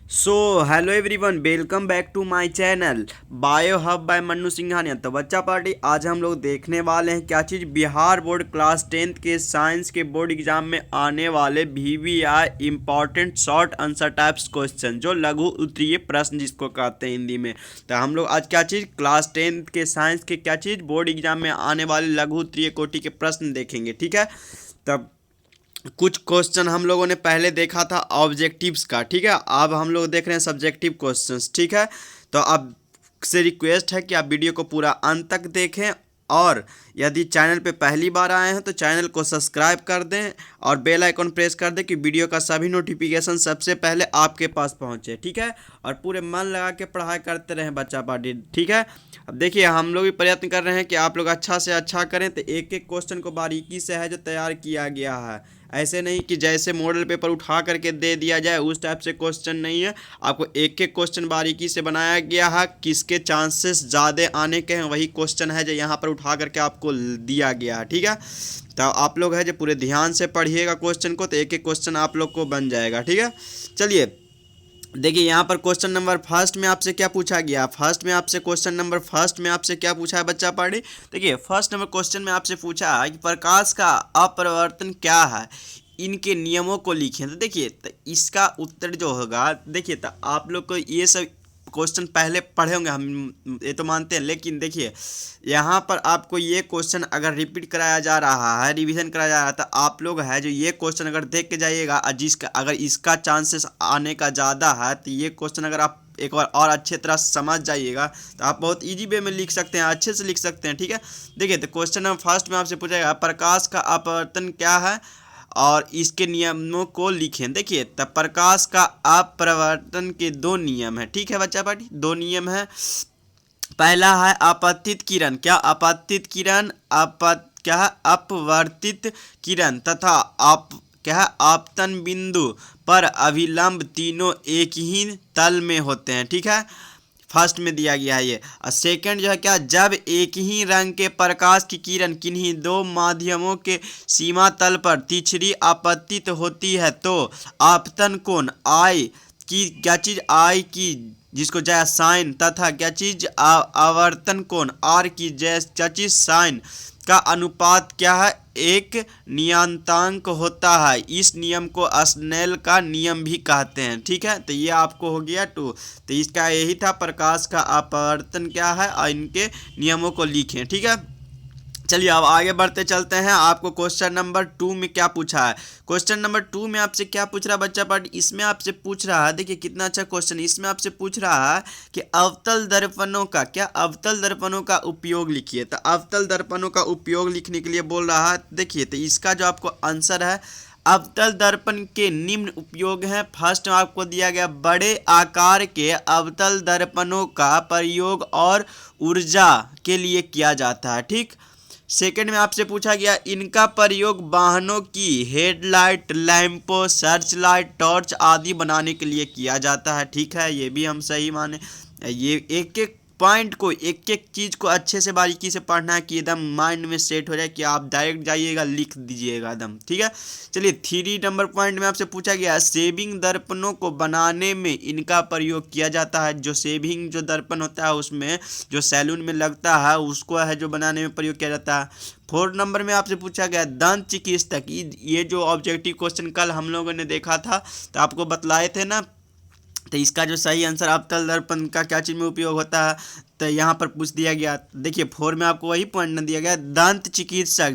So hello everyone, welcome back to my channel bio hub by Mannu Singhania. तो बच्चा party, आज हम लोग देखने वाले हैं क्या चीज़, बिहार बोर्ड क्लास 10th के साइंस के बोर्ड एग्जाम में आने वाले VVI important short answer types question, जो लघु उत्तरीय प्रश्न जिसको कहते हैं हिंदी में। तो हम लोग आज क्या चीज़, क्लास 10th के साइंस के क्या चीज़, बोर्ड एग्जाम में आने वाले लघु उत्तरीय कोटि के प्रश्न देखेंगे। ठीक है, तब कुछ क्वेश्चन हम लोगों ने पहले देखा था ऑब्जेक्टिव्स का। ठीक है, अब हम लोग देख रहे हैं सब्जेक्टिव क्वेश्चंस। ठीक है, तो अब से रिक्वेस्ट है कि आप वीडियो को पूरा अंत तक देखें, और यदि चैनल पे पहली बार आए हैं तो चैनल को सब्सक्राइब कर दें और बेल आइकन प्रेस कर दें कि वीडियो का सभी नोटिफिकेशन सबसे पहले आपके पास पहुंचे। ठीक है, और पूरे मन लगा के पढ़ाई करते रहें बच्चा पार्टी। ठीक है, अब देखिए हम लोग भी प्रयत्न कर रहे हैं कि आप लोग अच्छा से अच्छा करें, तो एक एक क्वेश्चन को बारीकी से है जो तैयार किया गया है। ऐसे नहीं कि जैसे मॉडल पेपर उठा करके दे दिया जाए, उस टाइप से क्वेश्चन नहीं है। आपको एक एक क्वेश्चन बारीकी से बनाया गया है, किसके चांसेस ज़्यादा आने के हैं वही क्वेश्चन है जो यहाँ पर उठा करके आपको दिया गया है। ठीक है, तो आप लोग है जो पूरे ध्यान से पढ़िएगा क्वेश्चन को, तो एक एक क्वेश्चन आप लोग को बन जाएगा। ठीक है, चलिए देखिए यहाँ पर क्वेश्चन नंबर फर्स्ट में आपसे क्या पूछा गया। फर्स्ट में आपसे क्वेश्चन नंबर फर्स्ट में आपसे क्या पूछा है बच्चा पार्टी। देखिए फर्स्ट नंबर क्वेश्चन में आपसे पूछा है कि प्रकाश का अपरिवर्तन क्या है, इनके नियमों को लिखें। तो देखिए तो इसका उत्तर जो होगा, देखिए तो आप लोग को ये सब क्वेश्चन पहले पढ़े होंगे, हम ये तो मानते हैं, लेकिन देखिए यहाँ पर आपको ये क्वेश्चन अगर रिपीट कराया जा रहा है, रिवीजन कराया जा रहा है, तो आप लोग है जो ये क्वेश्चन अगर देख के जाइएगा, जिसका अगर इसका चांसेस आने का ज़्यादा है, तो ये क्वेश्चन अगर आप एक बार और अच्छे तरह समझ जाइएगा तो आप बहुत इजी वे में लिख सकते हैं, अच्छे से लिख सकते हैं। ठीक है, देखिए तो क्वेश्चन नंबर फर्स्ट में आपसे पूछेगा प्रकाश का अपवर्तन क्या है और इसके नियमों को लिखें। देखिए तब प्रकाश का अपवर्तन के दो नियम है। ठीक है बच्चा पार्टी, दो नियम है। पहला है आपतित किरण, क्या आपतित किरण, क्या है अपवर्तित किरण, तथा आप क्या है आपतन बिंदु पर अभिलंब, तीनों एक ही तल में होते हैं। ठीक है, फर्स्ट में दिया गया है ये। और सेकंड जो है क्या, जब एक ही रंग के प्रकाश की किरण किन्हीं दो माध्यमों के सीमा तल पर तिछरी आपतित होती है तो आपतन कोण आई की क्या चीज, आई की जिसको जय साइन, तथा क्या चीज आवर्तन कोण आर की जय क्या चीज साइन का अनुपात क्या है, एक नियतांक होता है। इस नियम को स्नेल का नियम भी कहते हैं। ठीक है, तो ये आपको हो गया टू। तो इसका यही था, प्रकाश का अपवर्तन क्या है और इनके नियमों को लिखें। ठीक है, चलिए अब आगे बढ़ते चलते हैं। आपको क्वेश्चन नंबर 2 में क्या पूछा है। क्वेश्चन नंबर 2 में आपसे क्या पूछ रहा है बच्चा पार्टी, इसमें आपसे पूछ रहा है, देखिए कितना अच्छा क्वेश्चन, इसमें आपसे पूछ रहा है कि अवतल दर्पणों का क्या, अवतल दर्पणों का उपयोग लिखिए। तो अवतल दर्पणों का उपयोग लिखने के लिए बोल रहा है। देखिए तो इसका जो आपको आंसर है, अवतल दर्पण के निम्न उपयोग हैं। फर्स्ट में आपको दिया गया, बड़े आकार के अवतल दर्पणों का प्रयोग और ऊर्जा के लिए किया जाता है। ठीक, सेकंड में आपसे पूछा गया, इनका प्रयोग वाहनों की हेडलाइट, लैंपों, सर्च लाइट, टॉर्च आदि बनाने के लिए किया जाता है। ठीक है, ये भी हम सही माने। ये एक एक पॉइंट को, एक एक चीज़ को अच्छे से बारीकी से पढ़ना है कि एकदम माइंड में सेट हो जाए, कि आप डायरेक्ट जाइएगा लिख दीजिएगा एकदम। ठीक है, चलिए 3 नंबर पॉइंट में आपसे पूछा गया, सेविंग दर्पणों को बनाने में इनका प्रयोग किया जाता है। जो सेविंग जो दर्पण होता है उसमें जो सैलून में लगता है उसको है जो बनाने में प्रयोग किया जाता है। 4 नंबर में आपसे पूछा गया, दंत चिकित्सक, ये जो ऑब्जेक्टिव क्वेश्चन कल हम लोगों ने देखा था तो आपको बतलाए थे ना, तो इसका जो सही आंसर अवतल दर्पण का क्या चीज़ में उपयोग होता है, तो यहाँ पर पूछ दिया गया। देखिए 4 में आपको वही पॉइंट न दिया गया, दंत चिकित्सक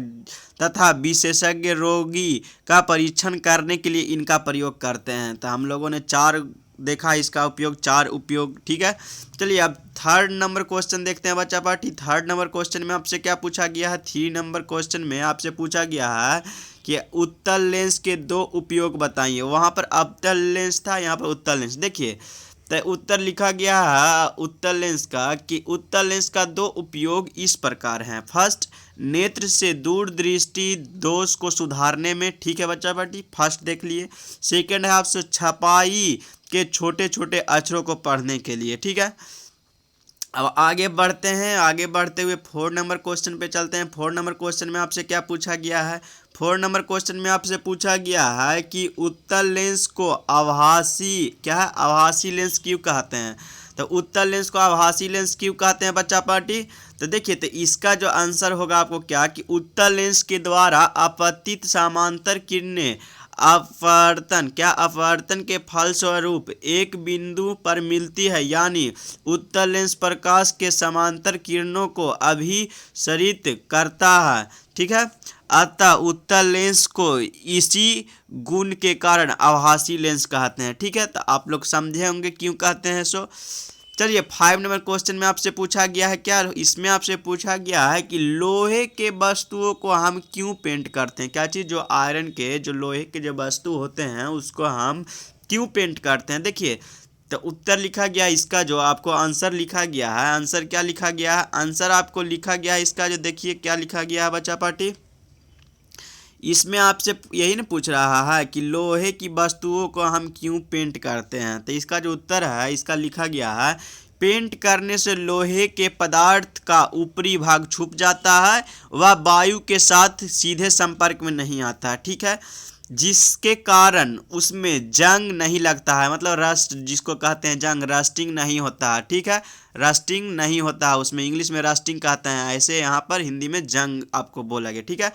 तथा विशेषज्ञ रोगी का परीक्षण करने के लिए इनका प्रयोग करते हैं। तो हम लोगों ने 4 देखा इसका उपयोग, 4 उपयोग। ठीक है, चलिए अब 3rd नंबर क्वेश्चन देखते हैं बच्चा पार्टी। 3rd नंबर क्वेश्चन में आपसे क्या पूछा गया है, 3 नंबर क्वेश्चन में आपसे पूछा गया है कि उत्तल लेंस के 2 उपयोग बताइए। वहाँ पर अवतल लेंस था, यहाँ पर उत्तल लेंस। देखिए तो उत्तर लिखा गया है उत्तल लेंस का, कि उत्तल लेंस का 2 उपयोग इस प्रकार हैं। फर्स्ट, नेत्र से दूर दृष्टि दोष को सुधारने में। ठीक है बच्चा पार्टी, फर्स्ट देख लिए। सेकंड है आपसे छपाई के छोटे छोटे अक्षरों को पढ़ने के लिए। ठीक है, अब आगे बढ़ते हैं, आगे बढ़ते हुए 4 नंबर क्वेश्चन पे चलते हैं। 4 नंबर क्वेश्चन में आपसे क्या पूछा गया है, 4 नंबर क्वेश्चन में आपसे पूछा गया है कि उत्तल लेंस को आभासी क्या है, आभासी लेंस क्यों कहते हैं। तो उत्तल लेंस को आभासी लेंस क्यों कहते हैं बच्चा पार्टी। तो देखिए, तो इसका जो आंसर होगा आपको क्या कि उत्तल लेंस के द्वारा आपतित समांतर किरणें अपवर्तन के फलस्वरूप एक बिंदु पर मिलती है, यानी उत्तल लेंस प्रकाश के समांतर किरणों को अभिसरित करता है। ठीक है, अतः उत्तल लेंस को इसी गुण के कारण आभासी लेंस कहते हैं। ठीक है, तो आप लोग समझे होंगे क्यों कहते हैं सो। चलिए 5 नंबर क्वेश्चन में आपसे पूछा गया है क्या, इसमें आपसे पूछा गया है कि लोहे के वस्तुओं को हम क्यों पेंट करते हैं। क्या चीज़, जो आयरन के जो लोहे के जो वस्तु होते हैं उसको हम क्यों पेंट करते हैं। देखिए, तो उत्तर लिखा गया इसका, जो आपको आंसर लिखा गया है, आंसर क्या लिखा गया है, आंसर आपको लिखा गया है इसका, जो देखिए क्या लिखा गया है बच्चा पार्टी। इसमें आपसे यही ना पूछ रहा है कि लोहे की वस्तुओं को हम क्यों पेंट करते हैं। तो इसका जो उत्तर है, इसका लिखा गया है पेंट करने से लोहे के पदार्थ का ऊपरी भाग छुप जाता है, वह वायु के साथ सीधे संपर्क में नहीं आता। ठीक है, जिसके कारण उसमें जंग नहीं लगता है, मतलब रस्ट जिसको कहते हैं जंग, रस्टिंग नहीं होता है। ठीक है, रस्टिंग नहीं होता है उसमें, इंग्लिश में रस्टिंग कहते हैं, ऐसे यहाँ पर हिंदी में जंग आपको बोला गया। ठीक है,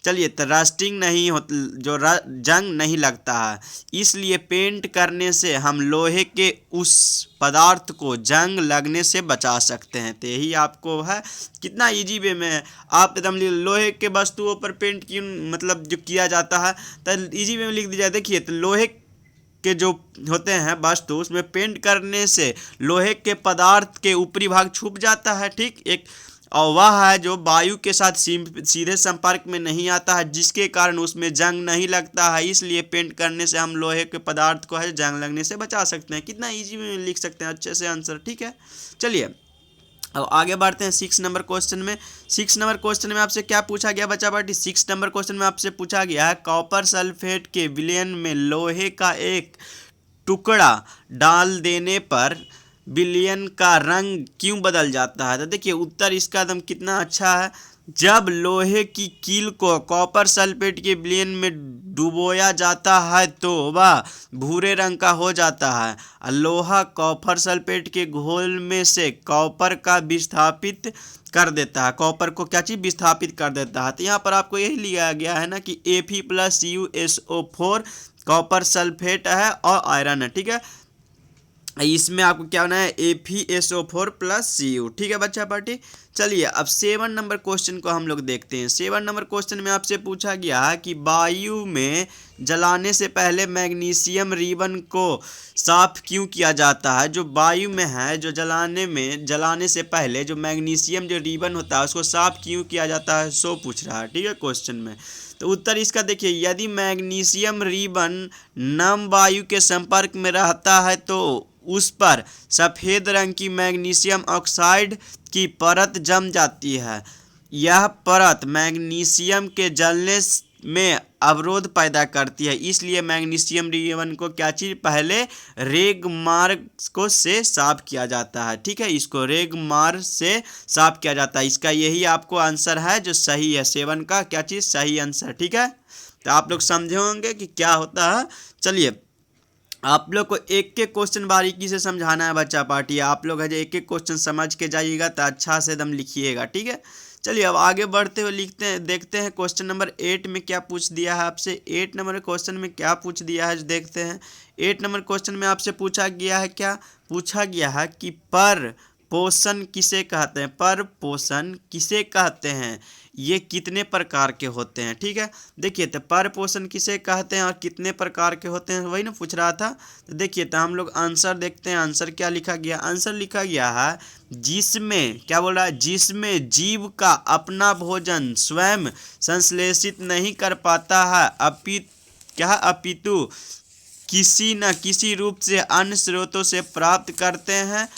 चलिए, तो रस्टिंग नहीं हो, जो जंग नहीं लगता है, इसलिए पेंट करने से हम लोहे के उस पदार्थ को जंग लगने से बचा सकते हैं। तो यही आपको है, कितना इजी वे में है। आप एकदम लोहे के वस्तुओं पर पेंट क्यों मतलब जो किया जाता है, तो इजी वे में लिख दीजिए। देखिए, तो लोहे के जो होते हैं वस्तु, उसमें पेंट करने से लोहे के पदार्थ के ऊपरी भाग छुप जाता है। ठीक, एक और वह है जो वायु के साथ सीधे संपर्क में नहीं आता है, जिसके कारण उसमें जंग नहीं लगता है। इसलिए पेंट करने से हम लोहे के पदार्थ को है जंग लगने से बचा सकते हैं। कितना इजी में लिख सकते हैं अच्छे से आंसर। ठीक है, चलिए अब आगे बढ़ते हैं 6 नंबर क्वेश्चन में। 6 नंबर क्वेश्चन में आपसे क्या पूछा गया बच्चा पार्टी। 6 नंबर क्वेश्चन में आपसे पूछा गया है कॉपर सल्फेट के विलयन में लोहे का एक टुकड़ा डाल देने पर विलयन का रंग क्यों बदल जाता है। तो देखिए, उत्तर इसका एकदम कितना अच्छा है। जब लोहे की कील को कॉपर सल्फेट के विलयन में डुबोया जाता है तो वह भूरे रंग का हो जाता है। लोहा कॉपर सल्फेट के घोल में से कॉपर का विस्थापित कर देता है, कॉपर को क्या चीज़ विस्थापित कर देता है। तो यहाँ पर आपको यही लिया गया है ना कि Fe+CuSO4 कॉपर सल्फेट है और आयरन है। ठीक है, इसमें आपको क्या होना है FeSO4+Cu। ठीक है बच्चा पार्टी। चलिए अब 7 नंबर क्वेश्चन को हम लोग देखते हैं। 7 नंबर क्वेश्चन में आपसे पूछा गया है कि वायु में जलाने से पहले मैग्नीशियम रिबन को साफ क्यों किया जाता है। जो वायु में है, जो जलाने से पहले जो मैग्नीशियम जो रिबन होता है उसको साफ क्यों किया जाता है, सो पूछ रहा है। ठीक है, क्वेश्चन में तो उत्तर इसका देखिए, यदि मैग्नीशियम रिबन नम वायु के संपर्क में रहता है तो उस पर सफ़ेद रंग की मैग्नीशियम ऑक्साइड की परत जम जाती है। यह परत मैग्नीशियम के जलने में अवरोध पैदा करती है, इसलिए मैग्नीशियम रिबन को क्या चीज़ पहले रेगमार को से साफ किया जाता है। ठीक है, इसको रेगमार से साफ किया जाता है। इसका यही आपको आंसर है जो सही है, 7 का क्या चीज़ सही आंसर। ठीक है, तो आप लोग समझे होंगे कि क्या होता है। चलिए आप लोग को एक एक क्वेश्चन बारीकी से समझाना है बच्चा पार्टी। आप लोग है जो एक एक क्वेश्चन समझ के जाइएगा तो अच्छा से एकदम लिखिएगा। ठीक है, चलिए अब आगे बढ़ते हुए लिखते हैं, देखते हैं क्वेश्चन नंबर 8 में क्या पूछ दिया है आपसे। 8 नंबर क्वेश्चन में क्या पूछ दिया है देखते हैं। 8 नंबर क्वेश्चन में आपसे पूछा गया है क्या, पूछा गया है कि पर पोषण किसे कहते हैं। पर पोषण किसे कहते हैं, ये कितने प्रकार के होते हैं। ठीक है, देखिए तो पर पोषण किसे कहते हैं और कितने प्रकार के होते हैं, वही ना पूछ रहा था। तो देखिए तो हम लोग आंसर देखते हैं। आंसर क्या लिखा गया, आंसर लिखा गया है जिसमें क्या बोल रहा है, जिसमें जीव का अपना भोजन स्वयं संश्लेषित नहीं कर पाता है अपितु किसी न किसी रूप से अन्य स्रोतों से प्राप्त करते हैं।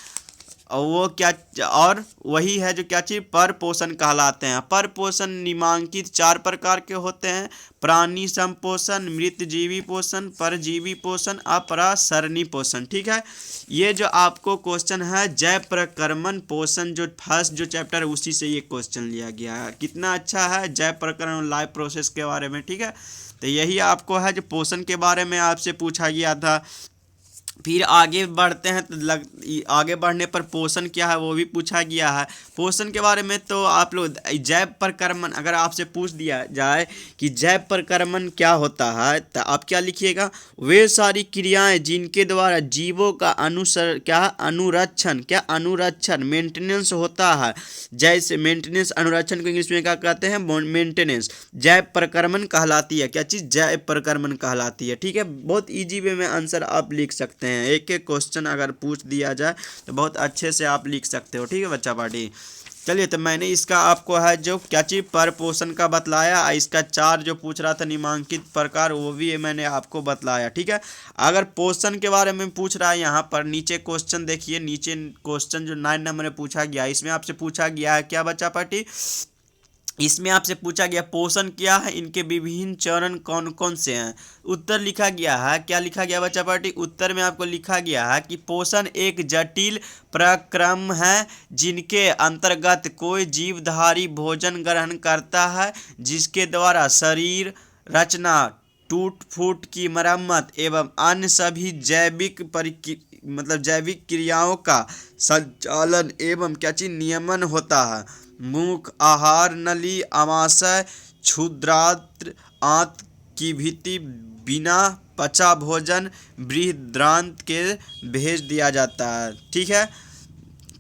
और वो क्या, और वही है जो क्या चीज पर पोषण कहलाते हैं। पर पोषण निम्नलिखित 4 प्रकार के होते हैं: प्राणी संपोषण, मृत जीवी पोषण, परजीवी पोषण, अपराशरणी पोषण। ठीक है, ये जो आपको क्वेश्चन है जैव प्रक्रमण पोषण जो फर्स्ट जो चैप्टर है उसी से ये क्वेश्चन लिया गया है। कितना अच्छा है जैव प्रक्रमण लाइफ प्रोसेस के बारे में। ठीक है, तो यही आपको है जो पोषण के बारे में आपसे पूछा गया था। फिर आगे बढ़ते हैं तो आगे बढ़ने पर पोषण क्या है वो भी पूछा गया है। पोषण के बारे में तो आप लोग जैव प्रक्रमण अगर आपसे पूछ दिया जाए कि जैव प्रक्रमण क्या होता है तो आप क्या लिखिएगा, वे सारी क्रियाएं जिनके द्वारा जीवों का अनुरक्षण मेंटेनेंस होता है। जैसे मेंटेनेंस, अनुरक्षण को इंग्लिश में क्या कहते हैं, मेंटेनेंस, जैव प्रक्रमण कहलाती है। क्या चीज़, जैव प्रक्रमण कहलाती है। ठीक है, बहुत ईजी वे में आंसर आप लिख सकते हैं। एक एक क्वेश्चन अगर पूछ दिया जाए तो बहुत अच्छे से आप लिख सकते हो। ठीक है बच्चा पार्टी, चलिए तो मैंने इसका आपको है जो क्या चीज पर पोषण का बतलाया, इसका 4 जो पूछ रहा था निम्नलिखित प्रकार वो भी मैंने आपको बतलाया। ठीक है, अगर पोषण के बारे में पूछ रहा है यहाँ पर नीचे क्वेश्चन देखिए, नीचे क्वेश्चन जो 9 नंबर में पूछा गया, इसमें आपसे पूछा गया है क्या बच्चा पार्टी, इसमें आपसे पूछा गया पोषण क्या है, इनके विभिन्न चरण कौन कौन से हैं। उत्तर लिखा गया है, क्या लिखा गया बच्चा पार्टी, उत्तर में आपको लिखा गया है कि पोषण एक जटिल प्रक्रम है जिनके अंतर्गत कोई जीवधारी भोजन ग्रहण करता है जिसके द्वारा शरीर रचना, टूट फूट की मरम्मत एवं अन्य सभी जैविक क्रियाओं का संचालन एवं क्या चीज नियमन होता है। मुख, आहार नली, आमाशय, क्षुद्रांत्र, आंत की भित्ति बिना पचा भोजन बृहदान्त्र के भेज दिया जाता है। ठीक है,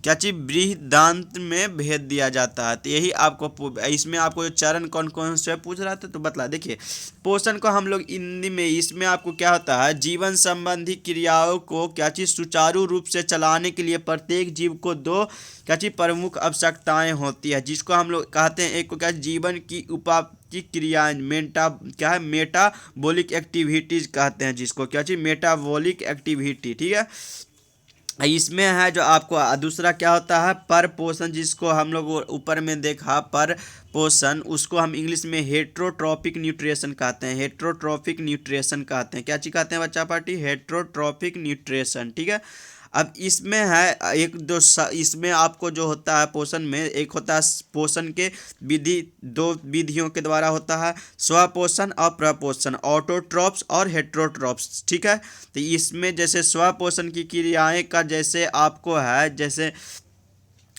क्या चीज, बृहदान्त्र में भेज दिया जाता है। तो यही आपको इसमें आपको जो चरण कौन कौन से पूछ रहा था तो बतला। देखिए पोषण को हम लोग हिंदी में, इसमें आपको क्या होता है, जीवन संबंधी क्रियाओं को क्या चीज सुचारू रूप से चलाने के लिए प्रत्येक जीव को 2 क्या चीज प्रमुख आवश्यकताएं होती है, जिसको हम लोग कहते हैं, एक को क्या जीवन की उपापचय क्रियाएं मेटाबॉलिक एक्टिविटीज कहते हैं, जिसको क्या चीज मेटाबॉलिक एक्टिविटी। ठीक है, इसमें है जो आपको दूसरा क्या होता है पर पोषण, जिसको हम लोग ऊपर में देखा पर पोषण, उसको हम इंग्लिश में हेट्रोट्रॉपिक न्यूट्रिशन कहते हैं। हेट्रोट्रॉपिक न्यूट्रिशन कहते हैं, क्या चीज कहते हैं बच्चा पार्टी, हेट्रोट्रॉपिक न्यूट्रिशन। ठीक है, अब इसमें है एक जो इसमें आपको जो होता है पोषण में, एक होता है पोषण के विधि, 2 विधियों के द्वारा होता है, स्वपोषण और प्रपोषण, ऑटोट्रॉप्स और हेट्रोट्रॉप्स। ठीक है, तो इसमें जैसे स्वपोषण की क्रियाएं का जैसे आपको है, जैसे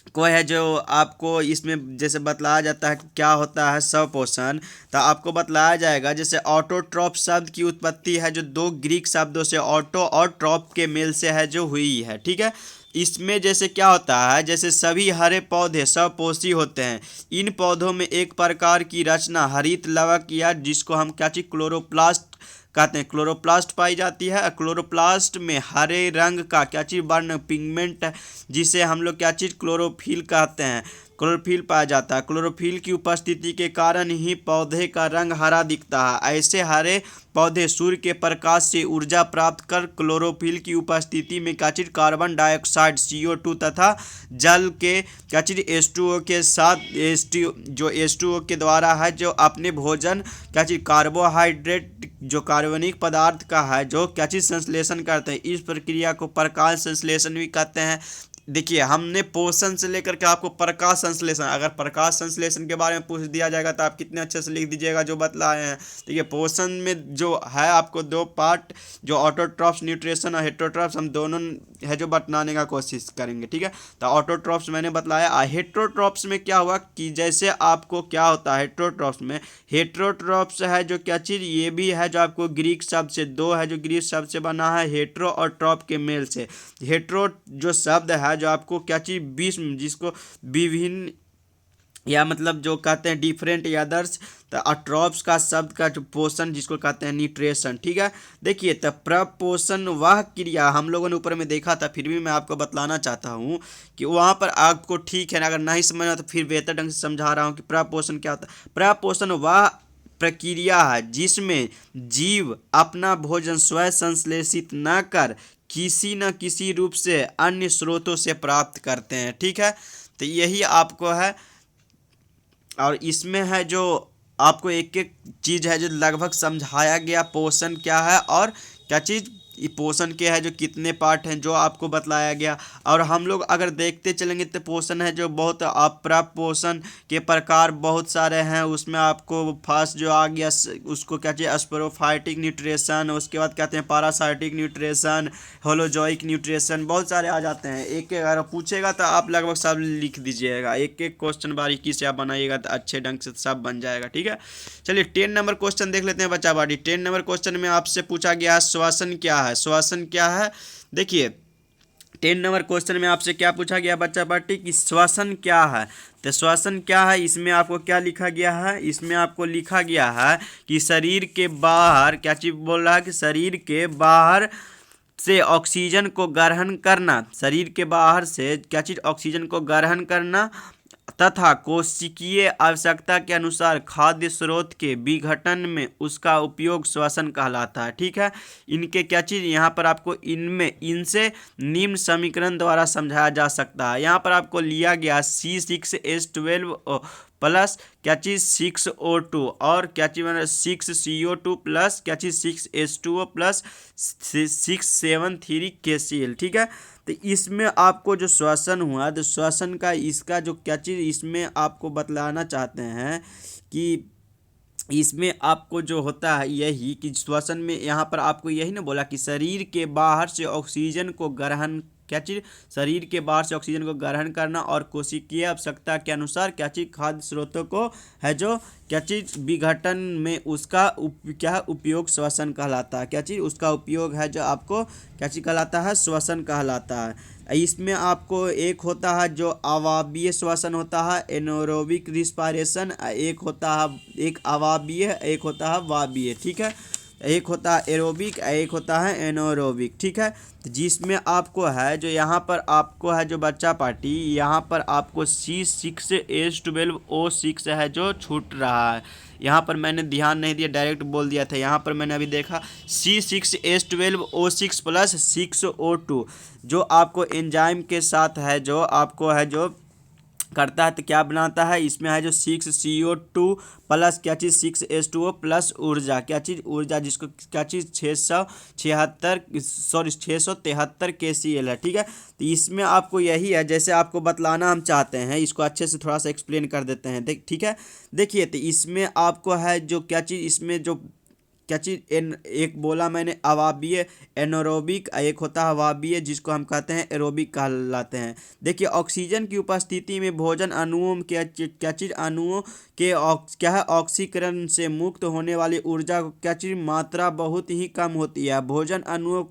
कोई है जो आपको इसमें जैसे बतलाया जाता है कि क्या होता है स्वपोषण, तो आपको बतलाया जाएगा जैसे ऑटोट्रॉप शब्द की उत्पत्ति है जो 2 ग्रीक शब्दों से ऑटो और ट्रॉप के मेल से है जो हुई है। ठीक है, इसमें जैसे क्या होता है, जैसे सभी हरे पौधे स्वपोषी होते हैं। इन पौधों में एक प्रकार की रचना हरित लवक या जिसको हम क्या चीज क्लोरोप्लास्ट कहते हैं, क्लोरोप्लास्ट पाई जाती है। क्लोरोप्लास्ट में हरे रंग का क्या चीज वर्ण पिगमेंट, जिसे हम लोग क्या चीज क्लोरोफिल कहते हैं, क्लोरोफिल पाया जाता है। क्लोरोफिल की उपस्थिति के कारण ही पौधे का रंग हरा दिखता है। ऐसे हरे पौधे सूर्य के प्रकाश से ऊर्जा प्राप्त कर क्लोरोफिल की उपस्थिति में क्या चीज कार्बन डाइऑक्साइड CO2 तथा जल के क्या चीज H2O के साथ H2O के द्वारा है जो अपने भोजन क्या चीज कार्बोहाइड्रेट जो कार्बनिक पदार्थ का है जो क्या चीज संश्लेषण करते हैं। इस प्रक्रिया को प्रकाश संश्लेषण भी कहते हैं। देखिए हमने पोषण से लेकर के आपको प्रकाश संश्लेषण, अगर प्रकाश संश्लेषण के बारे में पूछ दिया जाएगा तो आप कितने अच्छे से लिख दीजिएगा जो बतलाए हैं। देखिए पोषण में जो है आपको 2 पार्ट, जो ऑटोट्रॉप्स न्यूट्रिशन और हेट्रोट्रॉप्स, हम दोनों है जो बतलाने का कोशिश करेंगे। ठीक है, तो ऑटोट्रॉप्स मैंने बतलाया। हेट्रोट्रॉप्स में क्या हुआ कि जैसे आपको क्या होता है हेट्रोट्रॉप्स में, हेट्रोट्रॉप्स है जो क्या चीज़, ये भी है जो आपको ग्रीक शब्द से 2 है जो ग्रीक शब्द से बना है, हेट्रो और ट्रॉप के मेल से। हेट्रो जो शब्द है जो आपको क्या चीज विश्व, जिसको विभिन्न या मतलब जो कहते हैं डिफरेंट या अदर्स, तो अट्रॉप्स का शब्द का जो पोषण जिसको कहते हैं न्यूट्रिशन। ठीक है, देखिए तो प्रपोषण वह क्रिया हम लोगों ने ऊपर में देखा था, फिर भी मैं आपको बतलाना चाहता हूँ कि वहाँ पर आपको ठीक है ना, अगर नहीं समझना तो फिर बेहतर ढंग से समझा रहा हूँ कि प्रपोषण क्या होता है। प्रपोषण वह प्रक्रिया है जिसमें जीव अपना भोजन स्वयं संश्लेषित न कर किसी न किसी रूप से अन्य स्रोतों से प्राप्त करते हैं। ठीक है, तो यही आपको है। और इसमें है जो आपको एक एक चीज़ है जो लगभग समझाया गया, पोषण क्या है और क्या चीज़ ये पोषण क्या है, जो कितने पार्ट हैं जो आपको बतलाया गया। और हम लोग अगर देखते चलेंगे तो पोषण है जो बहुत अप्राप्त पोषण के प्रकार बहुत सारे हैं। उसमें आपको फर्स्ट जो आ गया उसको क्या चाहिए, स्पोरोफाइटिक न्यूट्रिशन, उसके बाद कहते हैं पैरासाइटिक न्यूट्रिशन, होलोजोइक न्यूट्रिशन, बहुत सारे आ जाते हैं। एक एक अगर पूछेगा तो आप लगभग सब लिख दीजिएगा, एक एक क्वेश्चन बारीकी से आप बनाइएगा तो अच्छे ढंग से सब बन जाएगा। ठीक है, चलिए 10 नंबर क्वेश्चन देख लेते हैं बच्चा बाड़ी। 10 नंबर क्वेश्चन में आपसे पूछा गया है श्वसन क्या है। श्वसन क्या है, देखिए 10 नंबर क्वेश्चन में आपसे क्या पूछा गया बच्चा पार्टी कि श्वसन क्या है। तो श्वसन क्या है, इसमें आपको क्या लिखा गया है, इसमें आपको लिखा गया है कि शरीर के बाहर क्या चीज़ बोल रहा है कि शरीर के बाहर से ऑक्सीजन को ग्रहण करना, शरीर के बाहर से क्या चीज़ ऑक्सीजन को ग्रहण करना तथा कोशिकीय आवश्यकता के अनुसार खाद्य स्रोत के विघटन में उसका उपयोग श्वसन कहलाता है। ठीक है, इनके क्या चीज़ यहाँ पर आपको इनमें इनसे निम्न समीकरण द्वारा समझाया जा सकता है। यहाँ पर आपको लिया गया C6H12 प्लस क्या चीज़ 6O2 और क्या चीज़ बना 6CO2 प्लस क्या चीज़ 6H2O प्लस 673 KCl। ठीक है, तो इसमें आपको जो श्वसन हुआ तो श्वसन का इसका जो क्या चीज़ इसमें आपको बतलाना चाहते हैं कि इसमें आपको जो होता है यही कि श्वसन में यहाँ पर आपको यही ना बोला कि शरीर के बाहर से ऑक्सीजन को ग्रहण क्या चीज़, शरीर के बाहर से ऑक्सीजन को ग्रहण करना और कोशिकीय आवश्यकता के अनुसार क्या चीज़ खाद्य स्रोतों को है जो क्या चीज़ विघटन में उसका क्या उपयोग श्वसन कहलाता है। क्या चीज़ उसका उपयोग है जो आपको क्या चीज़ कहलाता है, श्वसन कहलाता है। इसमें आपको एक होता है जो अवाबीय श्वसन होता है एनारोबिक रिस्पायरेशन, एक होता है एक अवाबीय एक होता है वाबीय। ठीक है, एक होता है एरोबिक एक होता है एनारोबिक। ठीक है, जिसमें आपको है जो यहाँ पर आपको है जो बच्चा पार्टी यहाँ पर आपको C6H12O6 है जो छूट रहा है। यहाँ पर मैंने ध्यान नहीं दिया, डायरेक्ट बोल दिया था। यहाँ पर मैंने अभी देखा C6H12O6 प्लस 6O2 जो आपको एंजाइम के साथ है जो आपको है जो करता है तो क्या बनाता है, इसमें है जो 6CO2 प्लस क्या चीज़ 6H2O प्लस ऊर्जा क्या चीज़ ऊर्जा जिसको क्या चीज़ 673 KCl है। ठीक है, तो इसमें आपको यही है जैसे आपको बतलाना हम चाहते हैं, इसको अच्छे से थोड़ा सा एक्सप्लेन कर देते हैं। ठीक है, देखिए तो इसमें आपको है जो क्या चीज़ इसमें जो क्या चीज़ एक बोला मैंने अवाबीय एनारोबिक, एक होता है अवाबीय जिसको हम कहते हैं एरोबिक कहलाते हैं। देखिए ऑक्सीजन की उपस्थिति में भोजन अणुओं क्या चीज़ अणुओं के क्या है ऑक्सीकरण से मुक्त होने वाली ऊर्जा क्या चीज़ मात्रा बहुत ही कम होती है। भोजन अणुओं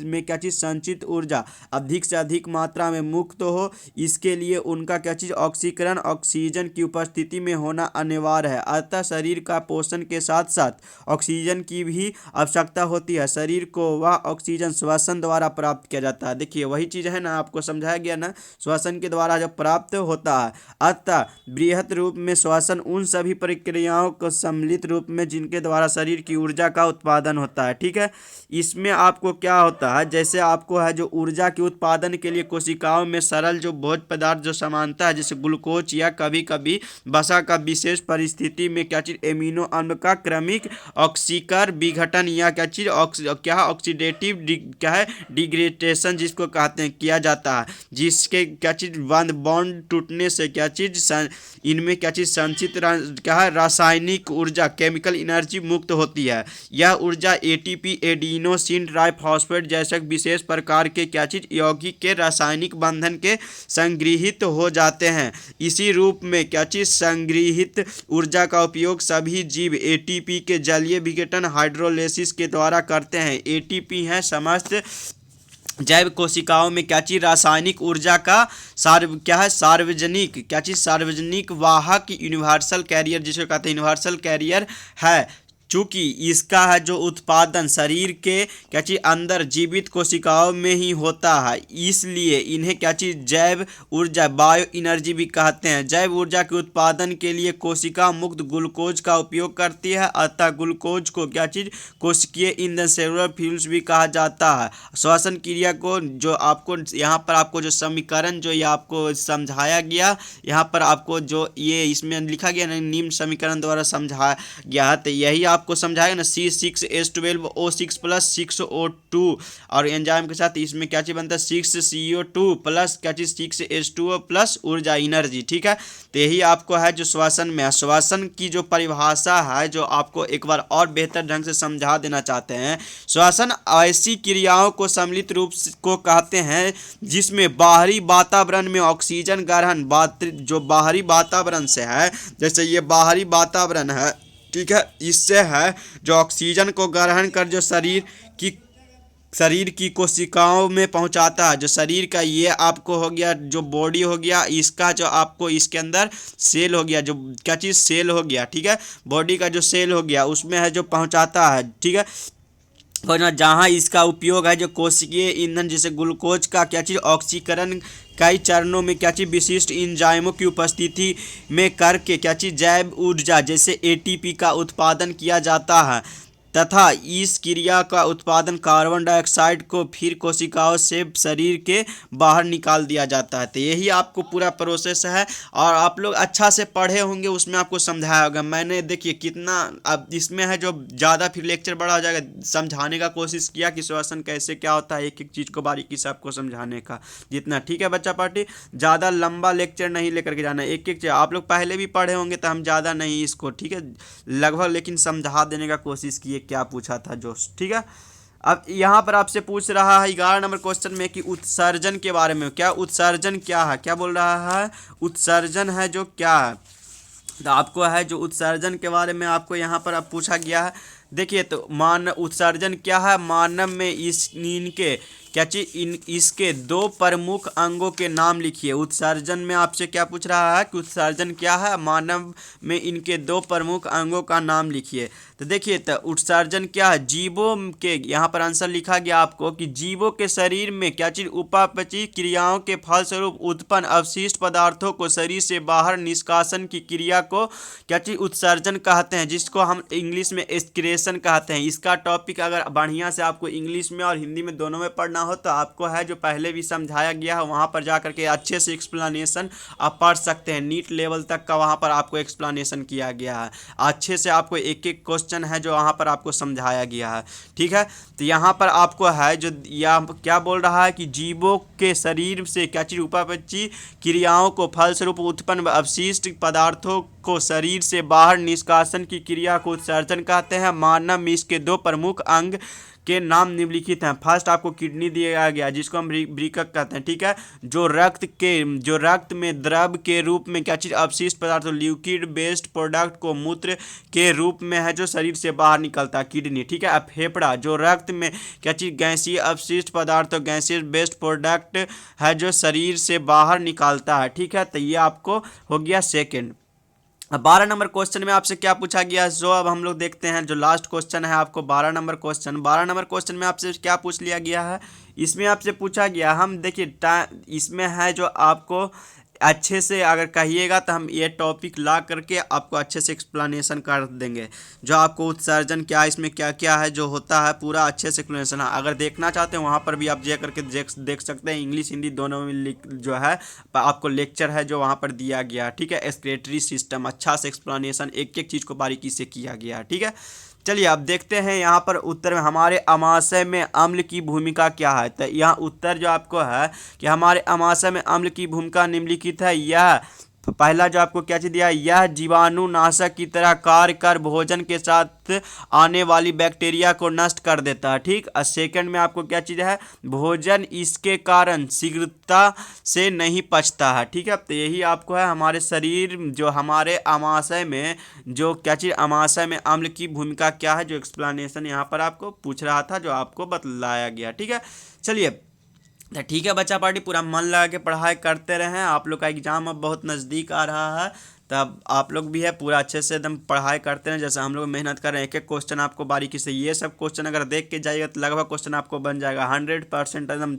में क्या चीज़ संचित ऊर्जा अधिक से अधिक मात्रा में मुक्त हो, इसके लिए उनका क्या चीज़ ऑक्सीकरण ऑक्सीजन की उपस्थिति में होना अनिवार्य है। अतः शरीर का पोषण के साथ साथ ऑक्सीजन की भी आवश्यकता होती है। शरीर को वह ऑक्सीजन श्वसन द्वारा प्राप्त किया जाता है। देखिए वही चीज़ है ना, आपको समझाया गया ना, श्वसन के द्वारा जब प्राप्त होता है। अतः बृहत रूप में श्वसन उन सभी प्रक्रियाओं को सम्मिलित रूप में जिनके द्वारा शरीर की ऊर्जा का उत्पादन होता है। ठीक है, इसमें आपको क्या होता है जैसे आपको है जो ऊर्जा के उत्पादन के लिए कोशिकाओं में सरल जो भोज्य पदार्थ जो समानता है जैसे ग्लूकोज या कभी कभी वसा का विशेष परिस्थिति में क्या चीज़ एमिनो अम्ल का क्रमिक ऑक्सीकर विघटन या क्या चीज़ क्या ऑक्सीडेटिव क्या है डिग्रेडेशन जिसको कहते हैं किया जाता है, जिसके क्या चीज़ बॉन्ड टूटने से क्या चीज़ इनमें क्या चीज़ संचित क्या है रासायनिक ऊर्जा केमिकल एनर्जी मुक्त होती है। यह ऊर्जा ATP एडिनोसिन ट्राइफॉस्फेट जैसे विशेष प्रकार के क्या चीज़ यौगिक के रासायनिक बंधन के संगृहित हो जाते हैं। इसी रूप में क्या चीज़ संगृहित ऊर्जा का उपयोग सभी जीव ATP के जलीय विघटन हाइड्रोलिसिस के द्वारा करते हैं। ATP है समस्त जैव कोशिकाओं में क्या चीज़ रासायनिक ऊर्जा का सार्वजनिक क्या चीज़ सार्वजनिक वाहक यूनिवर्सल कैरियर जिसको कहते हैं यूनिवर्सल कैरियर है। चूंकि इसका है जो उत्पादन शरीर के क्या चीज अंदर जीवित कोशिकाओं में ही होता है, इसलिए इन्हें क्या चीज जैव ऊर्जा बायो एनर्जी भी कहते हैं। जैव ऊर्जा के उत्पादन के लिए कोशिका मुक्त ग्लूकोज का उपयोग करती है, अतः ग्लूकोज को क्या चीज कोशिकीय ईंधन सेलुलर फ्यूल्स भी कहा जाता है। श्वसन क्रिया को जो आपको यहाँ पर आपको जो समीकरण जो ये आपको समझाया गया, यहाँ पर आपको जो ये इसमें लिखा गया ना निम्न समीकरण द्वारा समझाया गया है, तो यही आपको समझाएगा ना C6H12O6 प्लस 6O2 और एंजाइम के साथ इसमें क्या चीज बनता है 6CO2 प्लस क्या चीज 6H2O प्लस ऊर्जा एनर्जी। ठीक है, तो यही आपको है जो श्वसन में है। श्वसन की जो परिभाषा है जो आपको एक बार और बेहतर ढंग से समझा देना चाहते हैं। श्वसन ऐसी क्रियाओं को सम्मिलित रूप को कहते हैं जिसमें बाहरी वातावरण में ऑक्सीजन ग्रहण जो बाहरी वातावरण से है, जैसे ये बाहरी वातावरण है, ठीक है, इससे है जो ऑक्सीजन को ग्रहण कर जो शरीर की कोशिकाओं में पहुंचाता है। जो शरीर का ये आपको हो गया जो बॉडी हो गया, इसका जो आपको इसके अंदर सेल हो गया, जो क्या चीज़ सेल हो गया, ठीक है, बॉडी का जो सेल हो गया उसमें है जो पहुंचाता है। ठीक है, और जहाँ इसका उपयोग है जो कोशिकीय ईंधन जैसे ग्लूकोज का क्या चीज़ ऑक्सीकरण कई चरणों में क्या चीज़ विशिष्ट एंजाइमों की उपस्थिति में करके क्या चीज़ जैव ऊर्जा जैसे एटीपी का उत्पादन किया जाता है, तथा इस क्रिया का उत्पादन कार्बन डाइऑक्साइड को फिर कोशिकाओं से शरीर के बाहर निकाल दिया जाता है। तो यही आपको पूरा प्रोसेस है और आप लोग अच्छा से पढ़े होंगे, उसमें आपको समझाया होगा। मैंने देखिए कितना अब इसमें है जो ज़्यादा फिर लेक्चर बड़ा हो जाएगा, समझाने का कोशिश किया कि श्वसन कैसे क्या होता है, एक एक चीज़ को बारीकी से आपको समझाने का जितना। ठीक है बच्चा पार्टी, ज़्यादा लंबा लेक्चर नहीं लेकर के जाना, एक एक चीज़ आप लोग पहले भी पढ़े होंगे तो हम ज़्यादा नहीं इसको, ठीक है, लगभग लेकिन समझा देने का कोशिश किए क्या पूछा था जो। ठीक है, अब यहाँ पर आपसे पूछ रहा है 11 नंबर क्वेश्चन में कि उत्सर्जन के बारे में, क्या उत्सर्जन क्या है, क्या बोल रहा है, उत्सर्जन है जो क्या है। तो आपको है जो उत्सर्जन के बारे में आपको यहाँ पर अब पूछा गया है। देखिए तो उत्सर्जन क्या है, मानव में इनके क्या चीज इसके दो प्रमुख अंगों के नाम लिखिए। उत्सर्जन में आपसे क्या पूछ रहा है कि उत्सर्जन क्या है, मानव में इनके दो प्रमुख अंगों का नाम लिखिए। तो देखिए तो उत्सर्जन क्या है, जीवों के यहाँ पर आंसर लिखा गया आपको कि जीवों के शरीर में क्या चीज उपापचयी क्रियाओं के फलस्वरूप उत्पन्न अवशिष्ट पदार्थों को शरीर से बाहर निष्कासन की क्रिया को क्या चीज उत्सर्जन कहते हैं, जिसको हम इंग्लिश में एक्सक्रेशन कहते हैं। इसका टॉपिक अगर बढ़िया से आपको इंग्लिश में और हिंदी में दोनों में पढ़ना हो तो आपको है जो पहले भी समझाया गया है वहाँ पर जा करके अच्छे से एक्सप्लेनेशन आप पढ़ सकते हैं। नीट लेवल तक का वहाँ पर आपको एक्सप्लेनेशन किया गया है, अच्छे से आपको एक एक क्वेश्चन है जो वहाँ पर आपको समझाया गया है। ठीक है, तो यहाँ पर आपको है जो या क्या बोल रहा है कि जीवों के शरीर से क्या चीज उपापचयी क्रियाओं को फलस्वरूप उत्पन्न अवशिष्ट पदार्थों को शरीर से बाहर निष्कासन की क्रिया को उत्सर्जन कहते हैं। मानव में इसके दो प्रमुख अंग के नाम निम्नलिखित हैं। फर्स्ट आपको किडनी दिया गया जिसको हम वृक्क कहते हैं, ठीक है, जो रक्त में द्रव के रूप में क्या चीज अवशिष्ट पदार्थ लिक्विड बेस्ड प्रोडक्ट को मूत्र के रूप में है जो शरीर से बाहर निकलता है, किडनी। ठीक है, अब फेफड़ा जो रक्त में क्या चीज गैसीय अवशिष्ट पदार्थ गैसीय बेस्ड प्रोडक्ट है जो शरीर से बाहर निकालता है। ठीक है, तो ये आपको हो गया सेकेंड। 12 नंबर क्वेश्चन में आपसे क्या पूछा गया, जो अब हम लोग देखते हैं जो लास्ट क्वेश्चन है आपको 12 नंबर क्वेश्चन। 12 नंबर क्वेश्चन में आपसे क्या पूछ लिया गया है, इसमें आपसे पूछा गया, हम देखिए इसमें है जो आपको अच्छे से अगर कहिएगा तो हम ये टॉपिक ला करके आपको अच्छे से एक्सप्लेनेशन कर देंगे। जो आपको उत्सर्जन क्या है, इसमें क्या क्या है जो होता है, पूरा अच्छे से एक्सप्लेनेशन है। अगर देखना चाहते हैं वहाँ पर भी आप जा करके देख सकते हैं, इंग्लिश हिंदी दोनों में जो है आपको लेक्चर है जो वहाँ पर दिया गया। ठीक है, एक्सक्रीटरी सिस्टम अच्छा से एक्सप्लेनेशन एक एक चीज़ को बारीकी से किया गया। ठीक है, चलिए अब देखते हैं यहाँ पर उत्तर में हमारे अमाशय में अम्ल की भूमिका क्या है। तो यहाँ उत्तर जो आपको है कि हमारे अमाशय में अम्ल की भूमिका निम्नलिखित है। यह पहला जो आपको क्या चीज दिया है, यह जीवाणुनाशक की तरह कार्य कर भोजन के साथ आने वाली बैक्टीरिया को नष्ट कर देता है। ठीक, और सेकंड में आपको क्या चीज़ है, भोजन इसके कारण शीघ्रता से नहीं पचता है। ठीक है, तो यही आपको है हमारे शरीर जो हमारे अमाशय में जो क्या चीज़ अमाशय में अम्ल की भूमिका क्या है, जो एक्सप्लेनेशन यहाँ पर आपको पूछ रहा था जो आपको बतलाया गया। ठीक है, चलिए तो ठीक है बच्चा पार्टी, पूरा मन लगा के पढ़ाई करते रहें। आप लोग का एग्ज़ाम अब बहुत नज़दीक आ रहा है, तब आप लोग भी है पूरा अच्छे से एकदम पढ़ाई करते हैं जैसे हम लोग मेहनत कर रहे हैं। एक एक क्वेश्चन आपको बारीकी से, ये सब क्वेश्चन अगर देख के जाइएगा तो लगभग क्वेश्चन आपको बन जाएगा 100% एकदम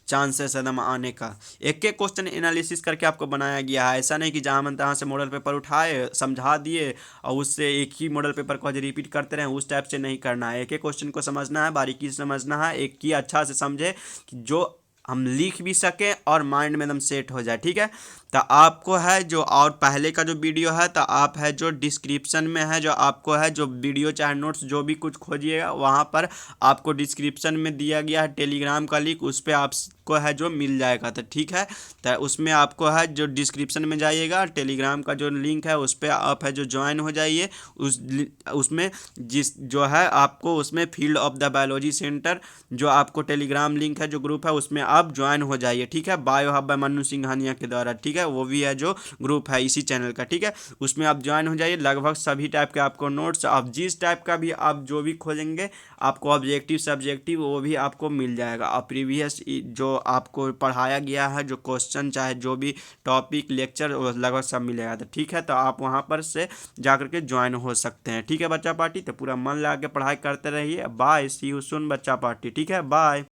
चांसेस एकदम आने का। एक एक क्वेश्चन एनालिसिस करके आपको बनाया गया है, ऐसा नहीं कि जहाँ मन तहाँ से मॉडल पेपर उठाए समझा दिए और उससे एक ही मॉडल पेपर को आज रिपीट करते रहें, उस टाइप से नहीं करना है। एक एक क्वेश्चन को समझना है, बारीकी से समझना है, एक ही अच्छा से समझे कि जो हम लिख भी सकें और माइंड में एकदम सेट हो जाए। ठीक है, तो आपको है जो और पहले का जो वीडियो है तो आप है जो डिस्क्रिप्शन में है जो आपको है जो वीडियो चाहे नोट्स जो भी कुछ खोजिएगा वहाँ पर आपको डिस्क्रिप्शन में दिया गया है टेलीग्राम का लिंक, उस पर आपको है जो मिल जाएगा। तो ठीक है, तो उसमें आपको है जो डिस्क्रिप्शन में जाइएगा, टेलीग्राम का जो लिंक है उस पर आप है जो ज्वाइन हो जाइए। उसमें जिस जो है आपको उसमें field of the biology centre जो आपको टेलीग्राम लिंक है जो ग्रुप है उसमें आप ज्वाइन हो जाइए। ठीक है, bio hub by Mannu Singhania के द्वारा। ठीक है, वो भी है जो ग्रुप है इसी चैनल का। ठीक है, उसमें आप ज्वाइन हो जाइए। लगभग सभी टाइप के आपको नोट्स, आप जिस टाइप का भी आप जो भी खोजेंगे आपको ऑब्जेक्टिव सब्जेक्टिव वो भी आपको मिल जाएगा। और प्रीवियस जो आपको पढ़ाया गया है जो क्वेश्चन चाहे जो भी टॉपिक लेक्चर लगभग सब मिलेगा। तो ठीक है, तो आप वहाँ पर से जा करके ज्वाइन हो सकते हैं। ठीक है बच्चा पार्टी, तो पूरा मन लगा के पढ़ाई करते रहिए। बाय, सी यू सून बच्चा पार्टी। ठीक है, बाय।